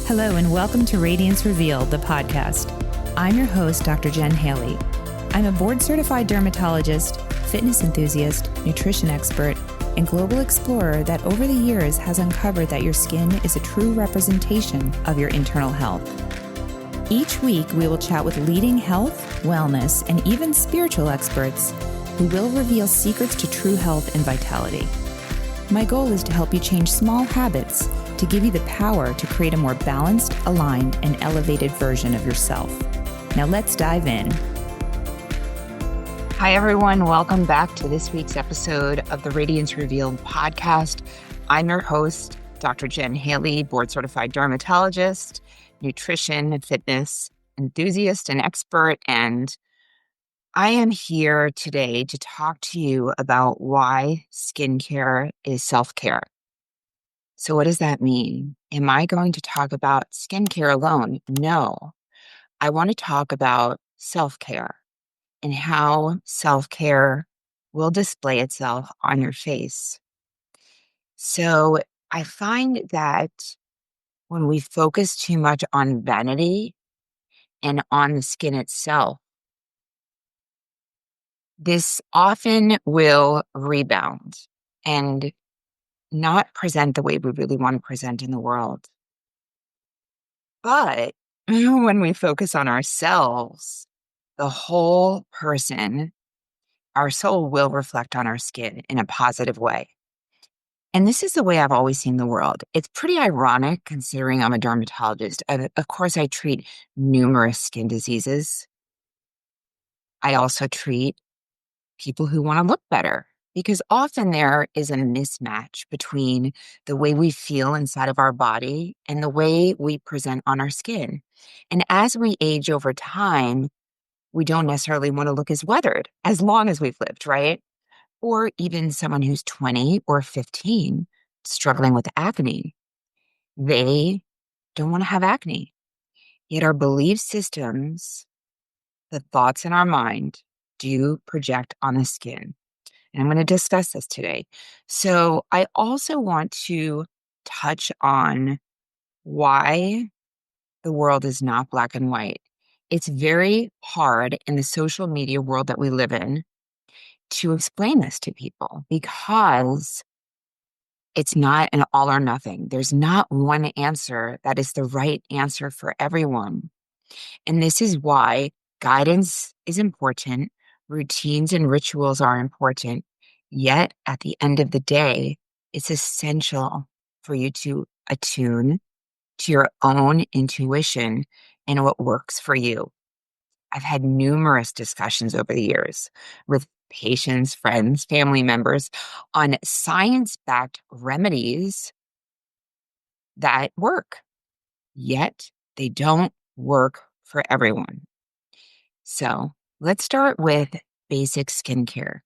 Hello and welcome to Radiance Revealed, the podcast. I'm your host, Dr. Jen Haley. I'm a board-certified dermatologist, fitness enthusiast, nutrition expert, and global explorer that over the years has uncovered that your skin is a true representation of your internal health. Each week, we will chat with leading health, wellness, and even spiritual experts who will reveal secrets to true health and vitality. My goal is to help you change small habits to give you the power to create a more balanced, aligned, and elevated version of yourself. Now let's dive in. Hi, everyone. Welcome back to this week's episode of the Radiance Revealed podcast. I'm your host, Dr. Jen Haley, board-certified dermatologist, nutrition and fitness enthusiast and expert, and I am here today to talk to you about why skincare is self-care. So what does that mean? Am I going to talk about skincare alone? No. I want to talk about self-care and how self-care will display itself on your face. So I find that when we focus too much on vanity and on the skin itself, this often will rebound and not present the way we really want to present in the world. But when we focus on ourselves, the whole person, our soul will reflect on our skin in a positive way. And this is the way I've always seen the world. It's pretty ironic considering I'm a dermatologist. Of course, I treat numerous skin diseases. I also treat people who want to look better, because often there is a mismatch between the way we feel inside of our body and the way we present on our skin. And as we age over time, we don't necessarily want to look as weathered as long as we've lived, right? Or even someone who's 20 or 15 struggling with acne. They don't want to have acne. Yet our belief systems, the thoughts in our mind, do project on the skin. And I'm going to discuss this today. So I also want to touch on why the world is not black and white. It's very hard in the social media world that we live in to explain this to people because it's not an all or nothing. There's not one answer that is the right answer for everyone. And this is why guidance is important. Routines and rituals are important. Yet at the end of the day, it's essential for you to attune to your own intuition and what works for you. I've had numerous discussions over the years with patients, friends, family members on science-backed remedies that work, yet they don't work for everyone. So let's start with basic skincare.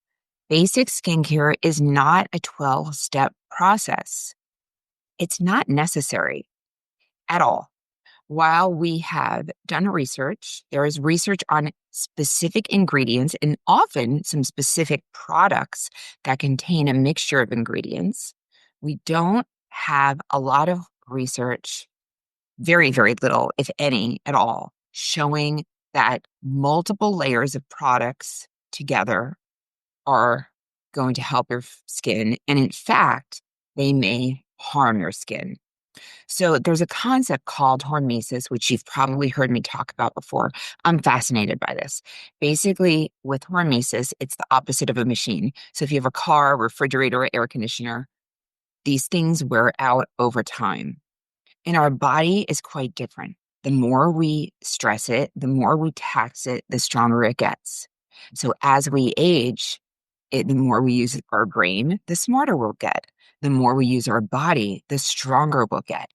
Basic skincare is not a 12-step process. It's not necessary at all. While we have done research, there is research on specific ingredients and often some specific products that contain a mixture of ingredients. We don't have a lot of research, very, very little, if any at all, showing that multiple layers of products together are going to help your skin. And in fact, they may harm your skin. So there's a concept called hormesis, which you've probably heard me talk about before. I'm fascinated by this. Basically, with hormesis, it's the opposite of a machine. So if you have a car, refrigerator, or air conditioner, these things wear out over time. And our body is quite different. The more we stress it, the more we tax it, the stronger it gets. So as we age, the more we use our brain, the smarter we'll get. The more we use our body, the stronger we'll get.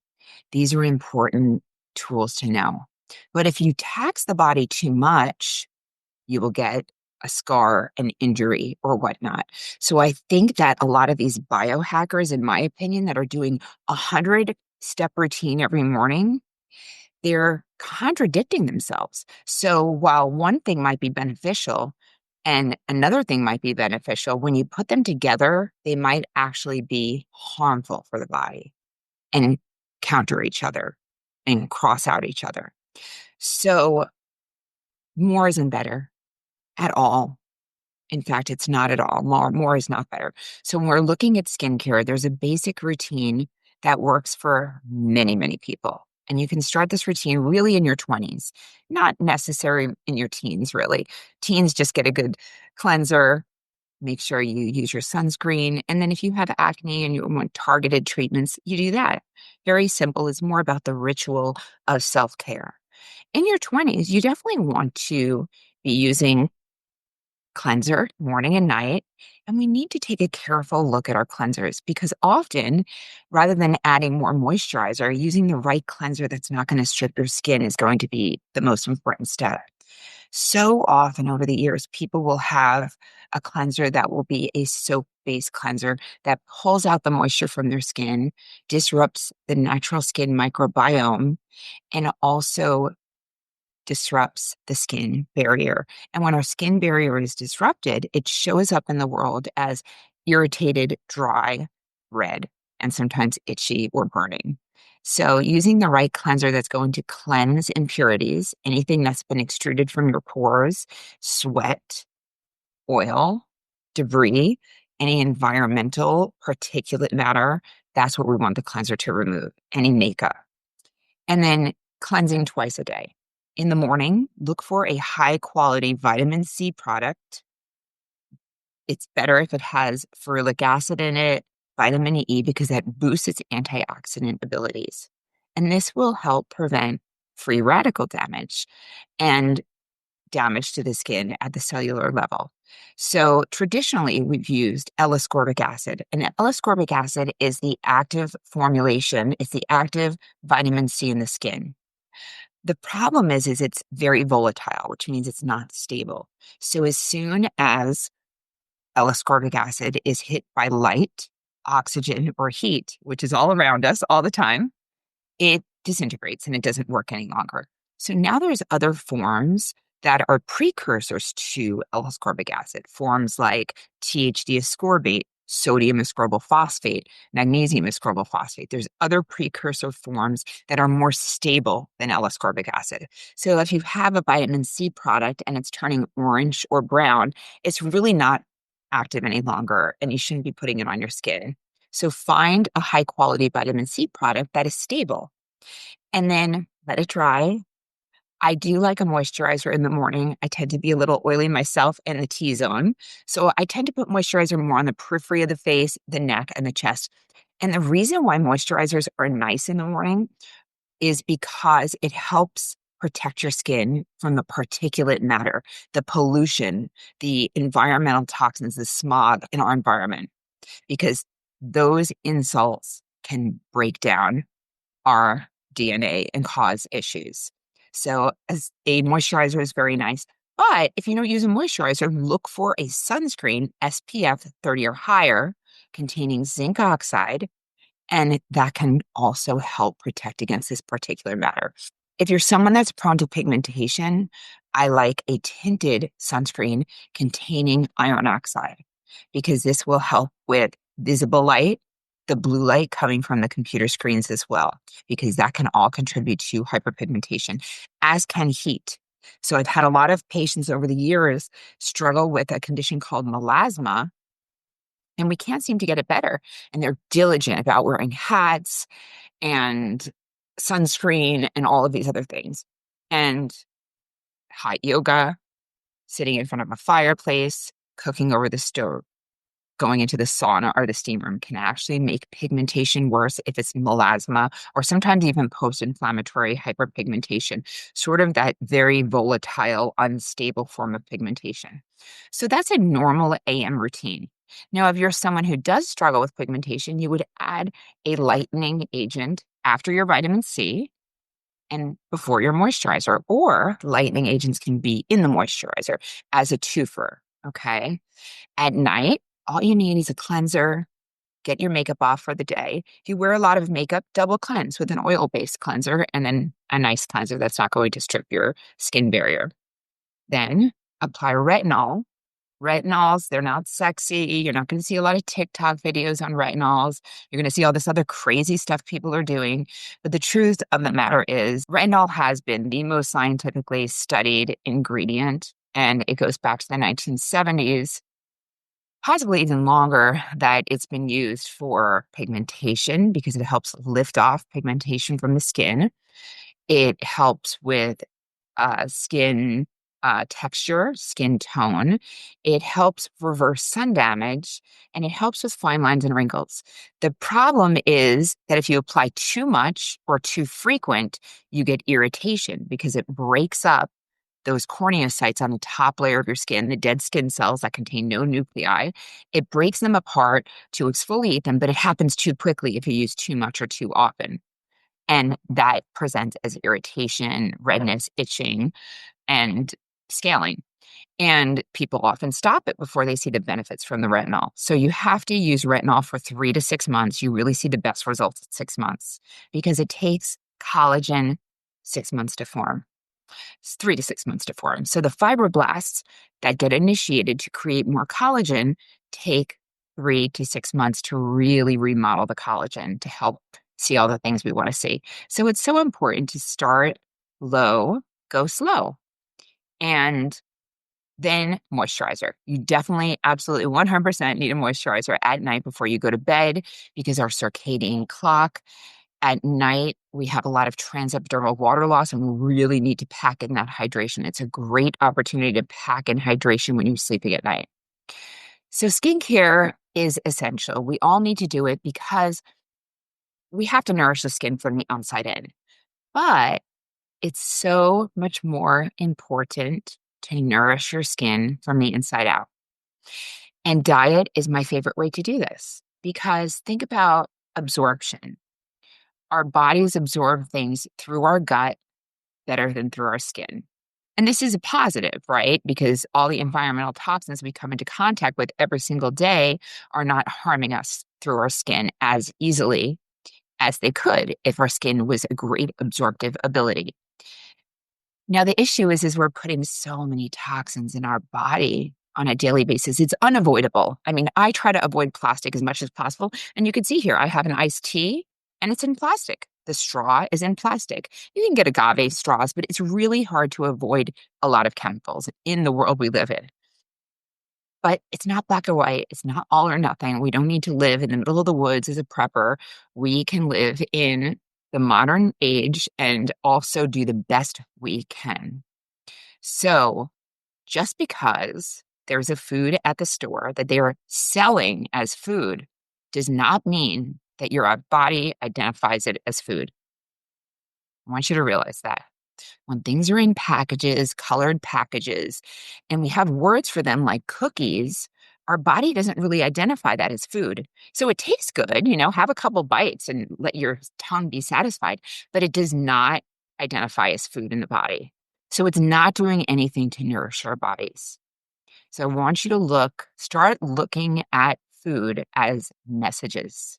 These are important tools to know. But if you tax the body too much, you will get a scar, an injury, or whatnot. So I think that a lot of these biohackers, in my opinion, that are doing 100-step routine every morning, they're contradicting themselves. So while one thing might be beneficial and another thing might be beneficial, when you put them together, they might actually be harmful for the body and counter each other. and cross out each other. So more isn't better at all. In fact, it's not at all. More is not better. So when we're looking at skincare, there's a basic routine that works for many, many people. And you can start this routine really in your 20s, not necessary in your teens, really. Teens just get a good cleanser. Make sure you use your sunscreen. And then if you have acne and you want targeted treatments, you do that. Very simple. It's more about the ritual of self-care. In your 20s, you definitely want to be using cleanser morning and night. And we need to take a careful look at our cleansers because often, rather than adding more moisturizer, using the right cleanser that's not going to strip your skin is going to be the most important step. So often over the years, people will have a cleanser that will be a soap-based cleanser that pulls out the moisture from their skin, disrupts the natural skin microbiome, and also disrupts the skin barrier. And when our skin barrier is disrupted, it shows up in the world as irritated, dry, red, and sometimes itchy or burning. So, using the right cleanser that's going to cleanse impurities, anything that's been extruded from your pores, sweat, oil, debris, any environmental particulate matter, that's what we want the cleanser to remove, any makeup. And then cleansing twice a day. In the morning, look for a high quality vitamin C product. It's better if it has ferulic acid in it, vitamin E, because that boosts its antioxidant abilities. And this will help prevent free radical damage and damage to the skin at the cellular level. So traditionally, we've used L-ascorbic acid, and L-ascorbic acid is the active formulation. It's the active vitamin C in the skin. The problem is it's very volatile, which means it's not stable. So as soon as L-ascorbic acid is hit by light, oxygen, or heat, which is all around us all the time, it disintegrates and it doesn't work any longer. So now there's other forms that are precursors to L-ascorbic acid, forms like THD ascorbate, sodium ascorbyl phosphate, magnesium ascorbyl phosphate. There's other precursor forms that are more stable than L-ascorbic acid. So if you have a vitamin C product and it's turning orange or brown, it's really not active any longer and you shouldn't be putting it on your skin. So find a high quality vitamin C product that is stable and then let it dry. I do like a moisturizer in the morning. I tend to be a little oily myself in the T-zone. So I tend to put moisturizer more on the periphery of the face, the neck, and the chest. And the reason why moisturizers are nice in the morning is because it helps protect your skin from the particulate matter, the pollution, the environmental toxins, the smog in our environment, because those insults can break down our DNA and cause issues. So as a moisturizer is very nice. But if you don't use a moisturizer, look for a sunscreen SPF 30 or higher containing zinc oxide, and that can also help protect against this particular matter. If you're someone that's prone to pigmentation, I like a tinted sunscreen containing iron oxide because this will help with visible light, the blue light coming from the computer screens as well, because that can all contribute to hyperpigmentation, as can heat. So I've had a lot of patients over the years struggle with a condition called melasma, and we can't seem to get it better. And they're diligent about wearing hats and sunscreen and all of these other things. And hot yoga, sitting in front of a fireplace, cooking over the stove, going into the sauna or the steam room can actually make pigmentation worse if it's melasma or sometimes even post-inflammatory hyperpigmentation, sort of that very volatile, unstable form of pigmentation. So that's a normal AM routine. Now, if you're someone who does struggle with pigmentation, you would add a lightening agent after your vitamin C and before your moisturizer, or lightening agents can be in the moisturizer as a twofer, okay? At night, all you need is a cleanser. Get your makeup off for the day. If you wear a lot of makeup, double cleanse with an oil-based cleanser and then a nice cleanser that's not going to strip your skin barrier. Then apply retinol Retinols, they're not sexy. You're not going to see a lot of TikTok videos on retinols. You're going to see all this other crazy stuff people are doing. But the truth of the matter is, retinol has been the most scientifically studied ingredient, and it goes back to the 1970s, possibly even longer, that it's been used for pigmentation because it helps lift off pigmentation from the skin. It helps with skin texture, skin tone. It helps reverse sun damage, and it helps with fine lines and wrinkles. The problem is that if you apply too much or too frequent, you get irritation because it breaks up those corneocytes on the top layer of your skin, the dead skin cells that contain no nuclei. It breaks them apart to exfoliate them, but it happens too quickly if you use too much or too often. And that presents as irritation, redness, itching, and scaling. And people often stop it before they see the benefits from the retinol. So you have to use retinol for 3 to 6 months. You really see the best results at 6 months because it takes collagen 6 months to form. It's 3 to 6 months to form. So the fibroblasts that get initiated to create more collagen take 3 to 6 months to really remodel the collagen to help see all the things we want to see. So it's so important to start low, go slow. And then moisturizer. You definitely, absolutely 100% need a moisturizer at night before you go to bed because our circadian clock at night, we have a lot of transepidermal water loss, and we really need to pack in that hydration. It's a great opportunity to pack in hydration when you're sleeping at night. So skincare is essential. We all need to do it because we have to nourish the skin from the outside in. But it's so much more important to nourish your skin from the inside out. And diet is my favorite way to do this because think about absorption. Our bodies absorb things through our gut better than through our skin. And this is a positive, right? Because all the environmental toxins we come into contact with every single day are not harming us through our skin as easily as they could if our skin was a great absorptive ability. Now, the issue is we're putting so many toxins in our body on a daily basis. It's unavoidable. I mean, I try to avoid plastic as much as possible. And you can see here, I have an iced tea and it's in plastic. The straw is in plastic. You can get agave straws, but it's really hard to avoid a lot of chemicals in the world we live in. But it's not black or white. It's not all or nothing. We don't need to live in the middle of the woods as a prepper. We can live in the modern age and also do the best we can. So just because there's a food at the store that they are selling as food does not mean that your body identifies it as food. I want you to realize that. When things are in packages, colored packages, and we have words for them like cookies, our body doesn't really identify that as food. So it tastes good, have a couple bites and let your tongue be satisfied, but it does not identify as food in the body. So it's not doing anything to nourish our bodies. So I want you to start looking at food as messages.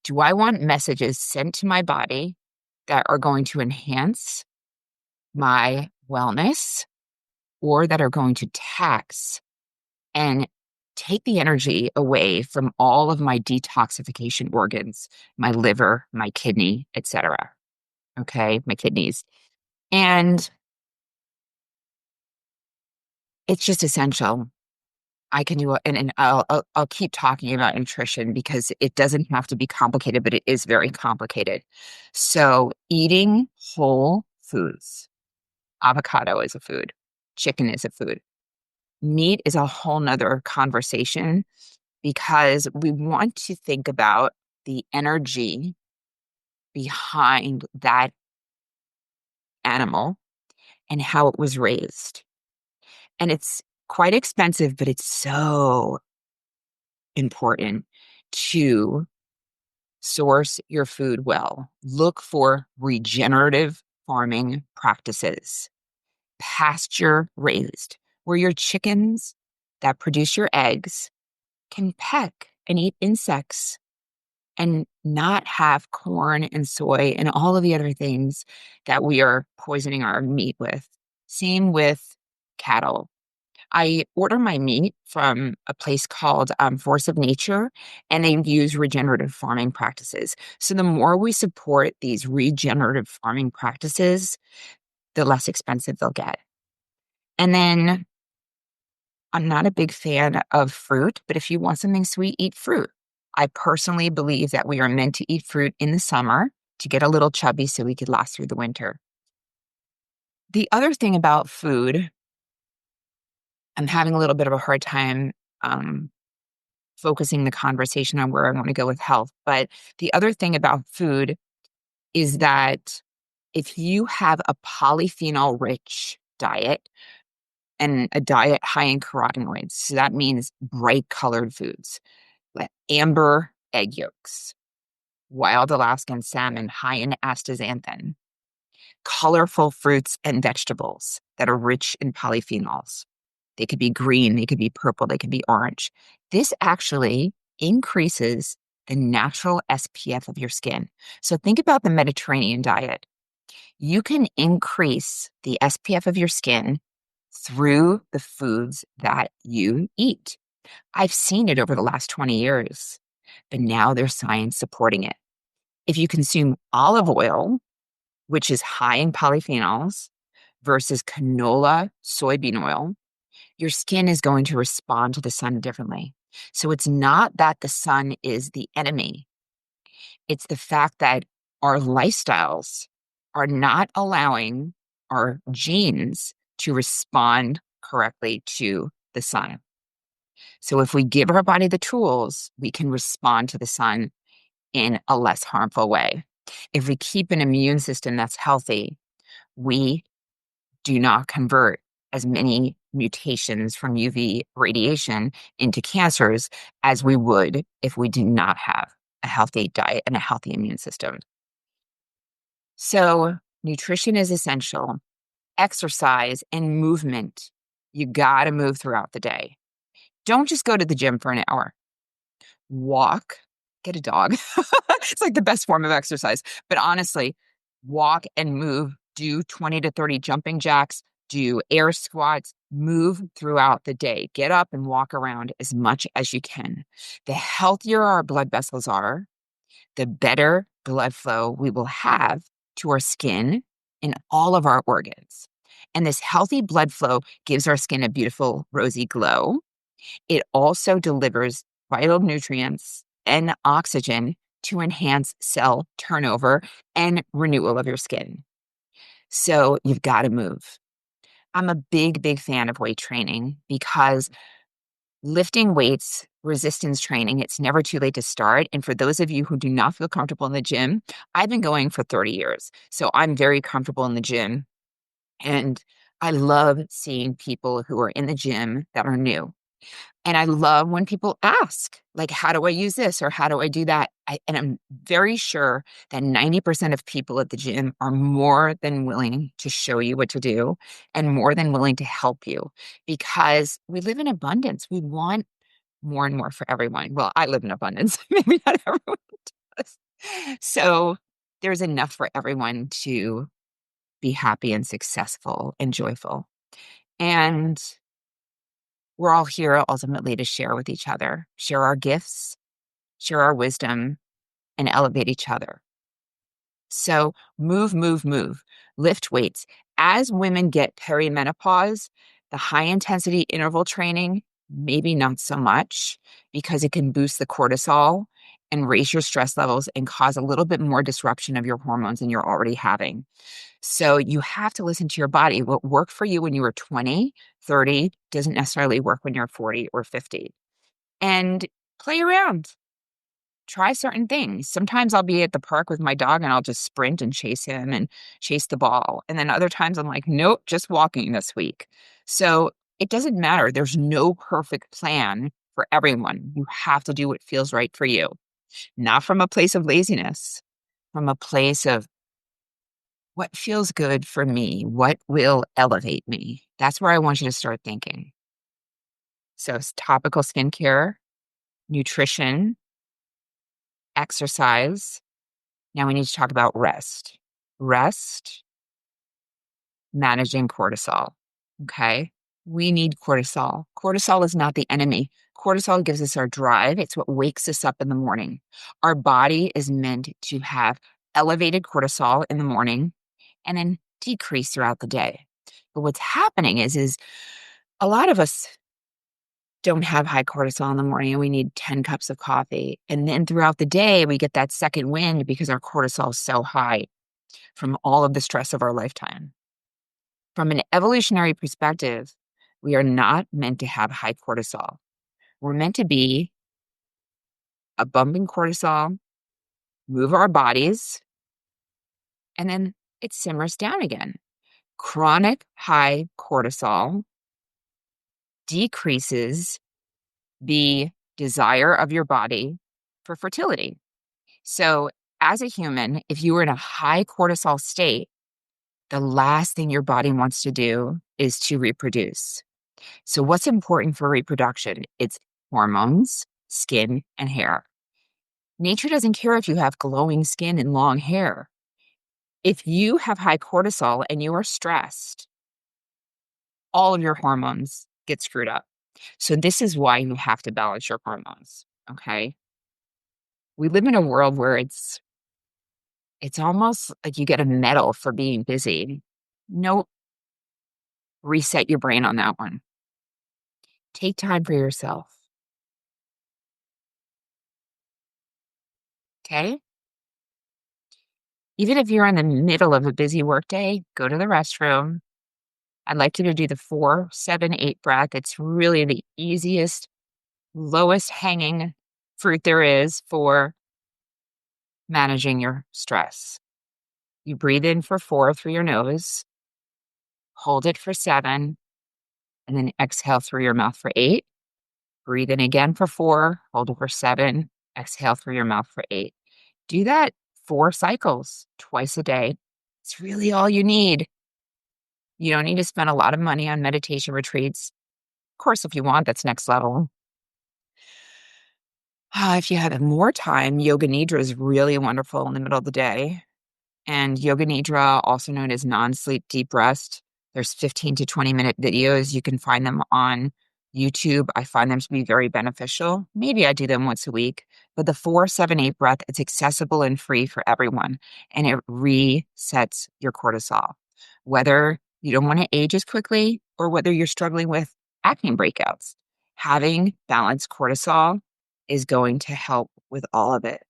Do I want messages sent to my body that are going to enhance my wellness or that are going to tax and take the energy away from all of my detoxification organs, my liver, my kidney, etc. Okay, my kidneys. And it's just essential. I can do it, and I'll keep talking about nutrition because it doesn't have to be complicated, but it is very complicated. So eating whole foods. Avocado is a food. Chicken is a food. Meat is a whole nother conversation because we want to think about the energy behind that animal and how it was raised. And it's quite expensive, but it's so important to source your food well. Look for regenerative farming practices, pasture raised, where your chickens that produce your eggs can peck and eat insects and not have corn and soy and all of the other things that we are poisoning our meat with. Same with cattle. I order my meat from a place called Force of Nature, and they use regenerative farming practices. So the more we support these regenerative farming practices, the less expensive they'll get. And then I'm not a big fan of fruit, but if you want something sweet, eat fruit. I personally believe that we are meant to eat fruit in the summer to get a little chubby so we could last through the winter. The other thing about food, I'm having a little bit of a hard time um, focusing the conversation on where I want to go with health. But the other thing about food is that if you have a polyphenol rich diet and a diet high in carotenoids, so that means bright colored foods like amber egg yolks, wild Alaskan salmon high in astaxanthin, colorful fruits and vegetables that are rich in polyphenols. They could be green, they could be purple, they could be orange. This actually increases the natural SPF of your skin. So think about the Mediterranean diet. You can increase the SPF of your skin through the foods that you eat. I've seen it over the last 20 years, but now there's science supporting it. If you consume olive oil, which is high in polyphenols, versus canola soybean oil, your skin is going to respond to the sun differently. So it's not that the sun is the enemy. It's the fact that our lifestyles are not allowing our genes to respond correctly to the sun. So if we give our body the tools, we can respond to the sun in a less harmful way. If we keep an immune system that's healthy, we do not convert as many mutations from UV radiation into cancers as we would if we did not have a healthy diet and a healthy immune system. So, nutrition is essential, exercise and movement. You got to move throughout the day. Don't just go to the gym for an hour. Walk, get a dog. It's like the best form of exercise. But honestly, walk and move, do 20 to 30 jumping jacks, do air squats, move throughout the day. Get up and walk around as much as you can. The healthier our blood vessels are, the better blood flow we will have to our skin and all of our organs. And this healthy blood flow gives our skin a beautiful rosy glow. It also delivers vital nutrients and oxygen to enhance cell turnover and renewal of your skin. So you've got to move. I'm a big, big fan of weight training because lifting weights, resistance training, it's never too late to start. And for those of you who do not feel comfortable in the gym, I've been going for 30 years. So I'm very comfortable in the gym. And I love seeing people who are in the gym that are new. And I love when people ask, like, how do I use this or how do I do that? And I'm very sure that 90% of people at the gym are more than willing to show you what to do and more than willing to help you because we live in abundance. We want more and more for everyone. Well, I live in abundance. Maybe not everyone does. So there's enough for everyone to be happy and successful and joyful. And we're all here ultimately to share with each other, share our gifts, share our wisdom, and elevate each other. So move, move, move, lift weights. As women get perimenopause, the high intensity interval training, maybe not so much because it can boost the cortisol and raise your stress levels and cause a little bit more disruption of your hormones than you're already having. So you have to listen to your body. What worked for you when you were 20, 30 doesn't necessarily work when you're 40 or 50. And play around. Try certain things. Sometimes I'll be at the park with my dog and I'll just sprint and chase him and chase the ball. And then other times I'm like, nope, just walking this week. So it doesn't matter. There's no perfect plan for everyone. You have to do what feels right for you, not from a place of laziness, from a place of what feels good for me? What will elevate me? That's where I want you to start thinking. So it's topical skincare, nutrition, exercise. Now we need to talk about rest. Rest, managing cortisol. Okay. We need cortisol. Cortisol is not the enemy. Cortisol gives us our drive. It's what wakes us up in the morning. Our body is meant to have elevated cortisol in the morning and then decrease throughout the day. But what's happening is a lot of us don't have high cortisol in the morning and we need 10 cups of coffee. And then throughout the day, we get that second wind because our cortisol is so high from all of the stress of our lifetime. From an evolutionary perspective, we are not meant to have high cortisol. We're meant to be a bumping cortisol, move our bodies, and then it simmers down again. Chronic high cortisol decreases the desire of your body for fertility. So, as a human, if you were in a high cortisol state, the last thing your body wants to do is to reproduce. So, what's important for reproduction? It's hormones, skin, and hair. Nature doesn't care if you have glowing skin and long hair. If you have high cortisol and you are stressed, all of your hormones get screwed up. So, this is why you have to balance your hormones. Okay. We live in a world where it's almost like you get a medal for being busy. No, reset your brain on that one. Take time for yourself. Okay. Even if you're in the middle of a busy workday, go to the restroom. I'd like you to do the 4-7-8 breath. It's really the easiest, lowest hanging fruit there is for managing your stress. You breathe in for 4 through your nose, hold it for 7, and then exhale through your mouth for 8. Breathe in again for 4, hold it for 7, exhale through your mouth for 8. Do that 4 cycles twice a day. It's really all you need. You don't need to spend a lot of money on meditation retreats. Of course, if you want, that's next level. If you have more time, yoga nidra is really wonderful in the middle of the day. And yoga nidra, also known as non-sleep deep rest, there's 15 to 20-minute videos. You can find them on YouTube. I find them to be very beneficial. Maybe I do them once a week. But the 4-7-8 breath, it's accessible and free for everyone. And it resets your cortisol. Whether you don't want to age as quickly or whether you're struggling with acne breakouts, having balanced cortisol is going to help with all of it.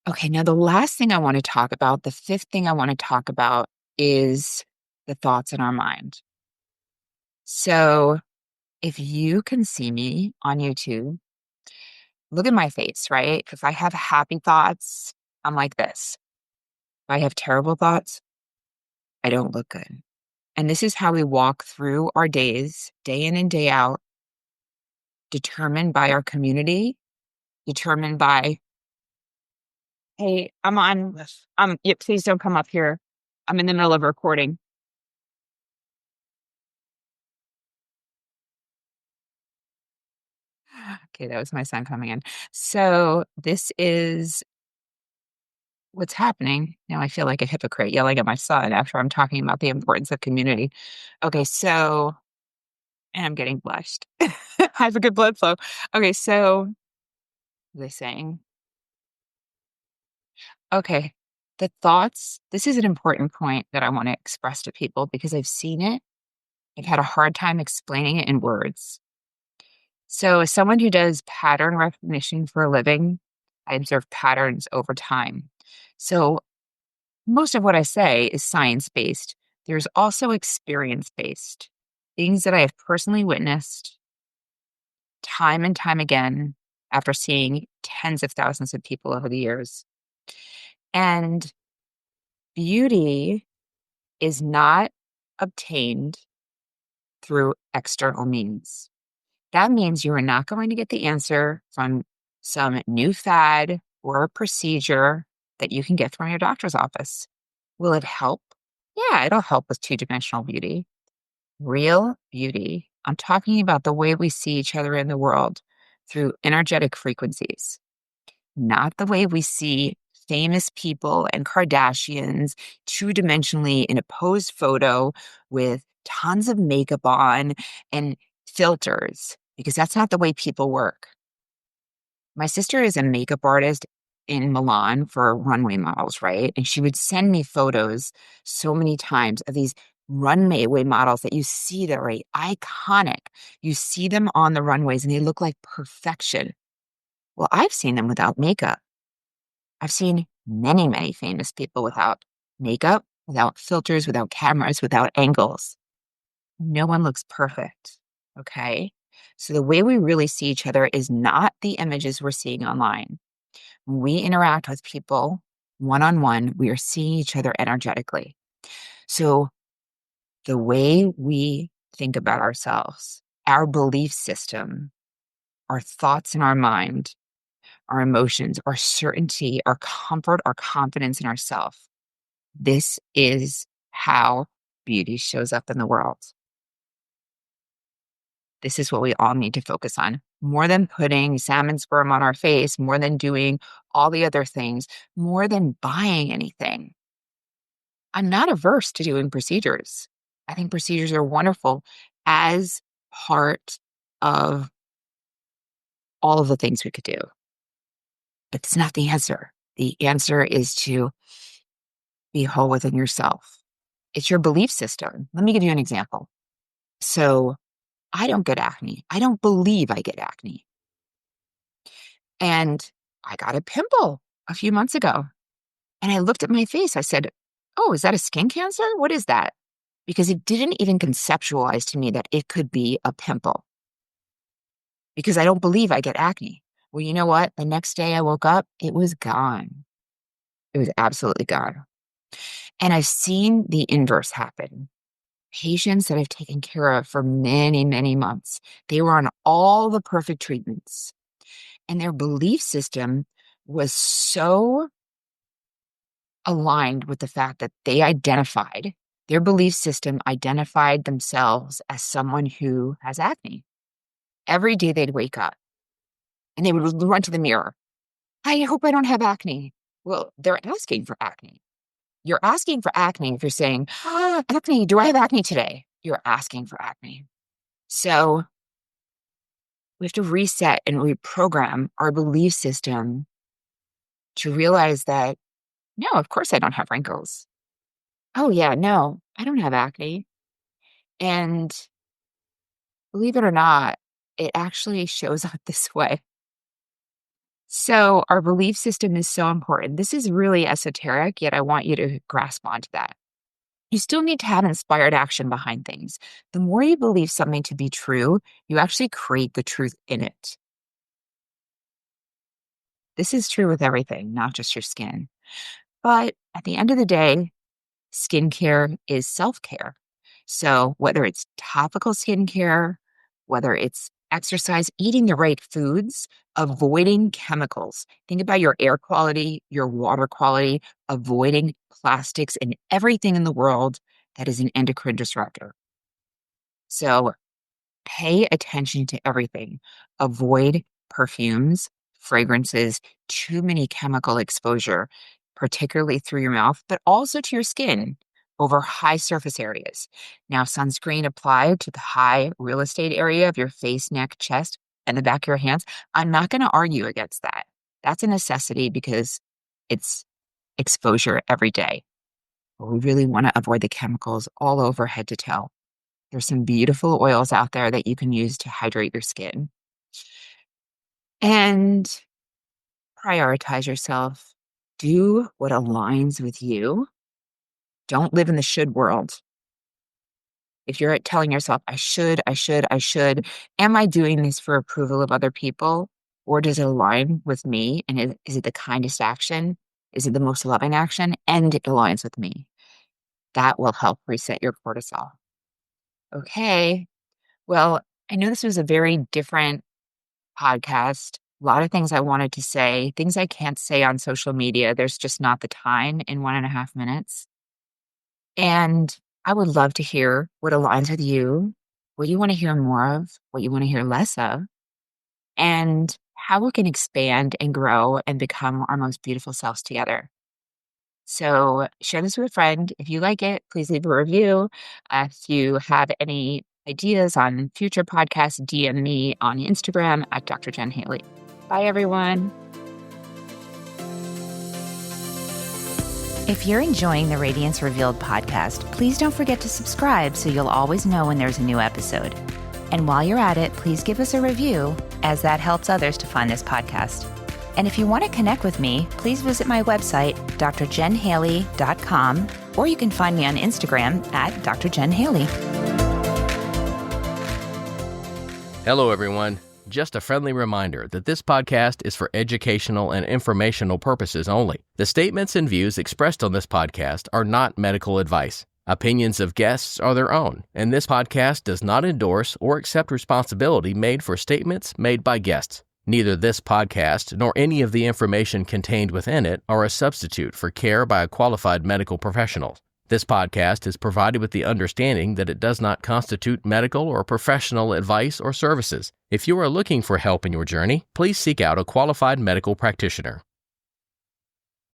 Okay, now the last thing I want to talk about, the fifth thing I want to talk about is the thoughts in our mind. So if you can see me on YouTube, look at my face, right? If I have happy thoughts, I'm like this. If I have terrible thoughts, I don't look good. And this is how we walk through our days, day in and day out, determined by our community, determined by, hey, yeah, please don't come up here. I'm in the middle of recording. Okay, that was my son coming in. So this is what's happening. Now I feel like a hypocrite yelling at my son after I'm talking about the importance of community. Okay, so, and I'm getting blushed. I have a good blood flow. Okay, so, what are they saying? Okay, the thoughts, this is an important point that I want to express to people because I've seen it. I've had a hard time explaining it in words. So, as someone who does pattern recognition for a living, I observe patterns over time. So, most of what I say is science based. There's also experience based, things that I have personally witnessed time and time again after seeing tens of thousands of people over the years. And beauty is not obtained through external means. That means you are not going to get the answer from some new fad or a procedure that you can get from your doctor's office. Will it help? Yeah, it'll help with two-dimensional beauty. Real beauty, I'm talking about the way we see each other in the world through energetic frequencies, not the way we see famous people and Kardashians two-dimensionally in a posed photo with tons of makeup on and filters because that's not the way people work. My sister is a makeup artist in Milan for runway models, right? And she would send me photos so many times of these runway models that you see that are iconic. You see them on the runways and they look like perfection. Well, I've seen them without makeup. I've seen many, many famous people without makeup, without filters, without cameras, without angles. No one looks perfect. Okay. So the way we really see each other is not the images we're seeing online. When we interact with people one on one, we are seeing each other energetically. So the way we think about ourselves, our belief system, our thoughts in our mind, our emotions, our certainty, our comfort, our confidence in ourselves. This is how beauty shows up in the world. This is what we all need to focus on. More than putting salmon sperm on our face, more than doing all the other things, more than buying anything. I'm not averse to doing procedures. I think procedures are wonderful as part of all of the things we could do. But it's not the answer. The answer is to be whole within yourself. It's your belief system. Let me give you an example. So I don't get acne. I don't believe I get acne. And I got a pimple a few months ago. And I looked at my face. I said, "Oh, is that a skin cancer? What is that?" Because it didn't even conceptualize to me that it could be a pimple because I don't believe I get acne. Well, you know what? The next day I woke up, it was gone. It was absolutely gone. And I've seen the inverse happen. Patients that I've taken care of for many, many months, they were on all the perfect treatments, and their belief system was so aligned with the fact that their belief system identified themselves as someone who has acne. Every day they'd wake up and they would run to the mirror. I hope I don't have acne. Well, they're asking for acne. You're asking for acne if you're saying, acne, do I have acne today? You're asking for acne. So we have to reset and reprogram our belief system to realize that, no, of course I don't have wrinkles. Oh, yeah, no, I don't have acne. And believe it or not, it actually shows up this way. So our belief system is so important. This is really esoteric, yet I want you to grasp onto that. You still need to have inspired action behind things. The more you believe something to be true, you actually create the truth in it. This is true with everything, not just your skin. But at the end of the day, skincare is self care. So whether it's topical skincare, whether it's exercise, eating the right foods, avoiding chemicals. Think about your air quality, your water quality, avoiding plastics and everything in the world that is an endocrine disruptor. So pay attention to everything. Avoid perfumes, fragrances, too many chemical exposure, particularly through your mouth, but also to your skin over high surface areas. Now, sunscreen applied to the high real estate area of your face, neck, chest, and the back of your hands. I'm not going to argue against that. That's a necessity because it's exposure every day. But we really want to avoid the chemicals all over head to toe. There's some beautiful oils out there that you can use to hydrate your skin. And prioritize yourself. Do what aligns with you. Don't live in the should world. If you're telling yourself, I should, am I doing this for approval of other people? Or does it align with me? And is it the kindest action? Is it the most loving action? And it aligns with me. That will help reset your cortisol. Okay. Well, I know this was a very different podcast. A lot of things I wanted to say, things I can't say on social media. There's just not the time in 1.5 minutes. And I would love to hear what aligns with you, what you want to hear more of, what you want to hear less of, and how we can expand and grow and become our most beautiful selves together. So share this with a friend. If you like it, please leave a review. If you have any ideas on future podcasts, DM me on Instagram at Dr. Jen Haley. Bye, everyone. If you're enjoying the Radiance Revealed podcast, please don't forget to subscribe so you'll always know when there's a new episode. And while you're at it, please give us a review, as that helps others to find this podcast. And if you want to connect with me, please visit my website, drjenhaley.com, or you can find me on Instagram at drjenhaley. Hello, everyone. Just a friendly reminder that this podcast is for educational and informational purposes only. The statements and views expressed on this podcast are not medical advice. Opinions of guests are their own, and this podcast does not endorse or accept responsibility made for statements made by guests. Neither this podcast nor any of the information contained within it are a substitute for care by a qualified medical professional. This podcast is provided with the understanding that it does not constitute medical or professional advice or services. If you are looking for help in your journey, please seek out a qualified medical practitioner.